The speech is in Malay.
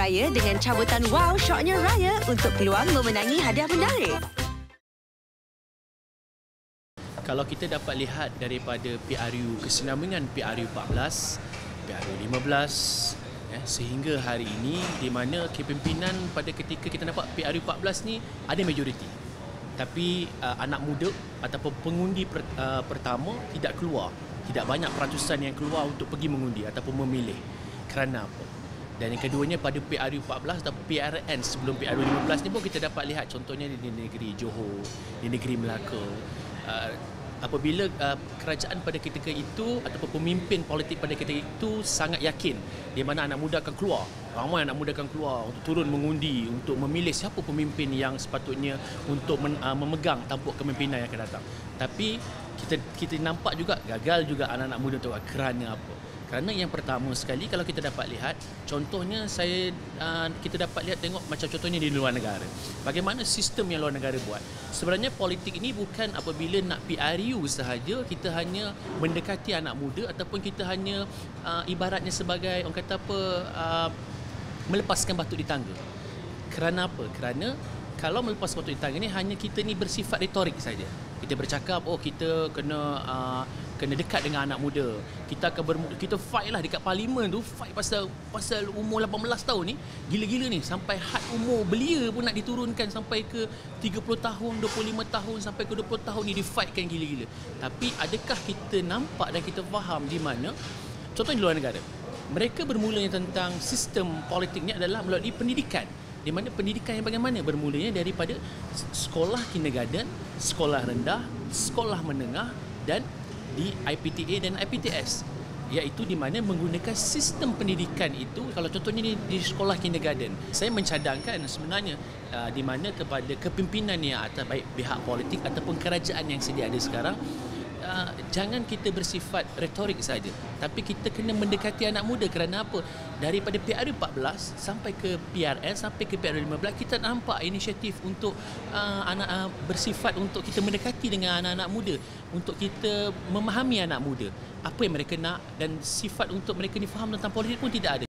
Raya dengan cabutan wow syoknya Raya untuk peluang memenangi hadiah menarik. Kalau kita dapat lihat daripada PRU kesinambungan PRU 14, PRU 15 sehingga hari ini di mana kepimpinan pada ketika kita dapat PRU 14 ni ada majoriti. Tapi anak muda ataupun pengundi pertama tidak keluar. Tidak banyak peratusan yang keluar untuk pergi mengundi ataupun memilih. Kerana apa? Dan yang keduanya pada PRU 14 dan PRN sebelum PRU 15 ni pun kita dapat lihat contohnya di negeri Johor, di negeri Melaka. Apabila kerajaan pada ketika itu ataupun pemimpin politik pada ketika itu sangat yakin di mana anak muda akan keluar, ramai anak muda akan keluar untuk turun mengundi untuk memilih siapa pemimpin yang sepatutnya untuk memegang tampuk kepimpinan yang akan datang. Tapi kita nampak juga gagal juga anak-anak muda tu. Kerana apa? Kerana yang pertama sekali kalau kita dapat lihat contohnya kita dapat lihat tengok macam contohnya di luar negara. Bagaimana sistem yang luar negara buat. Sebenarnya politik ini bukan apabila nak PRU sahaja kita hanya mendekati anak muda ataupun kita hanya ibaratnya sebagai orang kata apa melepaskan batu di tangga. Kerana apa? Kerana kalau melepas batu di tangga ni hanya kita ni bersifat retorik saja. Kita bercakap kita kena dekat dengan anak muda. Kita fight lah dekat parlimen tu, fight pasal umur 18 tahun ni. Gila-gila ni sampai had umur belia pun nak diturunkan sampai ke 30 tahun, 25 tahun sampai ke 20 tahun ni di-fightkan gila-gila. Tapi adakah kita nampak dan kita faham di mana contohnya di luar negara. Mereka bermulanya tentang sistem politiknya adalah melalui pendidikan. Di mana pendidikan yang bagaimana bermulanya daripada sekolah kindergarten, sekolah rendah, sekolah menengah dan di IPTA dan IPTS, iaitu di mana menggunakan sistem pendidikan itu. Kalau contohnya di sekolah kindergarten, saya mencadangkan sebenarnya di mana kepada kepimpinan yang atas baik pihak politik ataupun kerajaan yang sedia ada sekarang, jangan kita bersifat retorik saja, tapi kita kena mendekati anak muda. Kerana apa? Daripada PRU 14 sampai ke PRN sampai ke PRU 15 kita nampak inisiatif untuk bersifat untuk kita mendekati dengan anak-anak muda, untuk kita memahami anak muda apa yang mereka nak, dan sifat untuk mereka ni faham tentang politik pun tidak ada.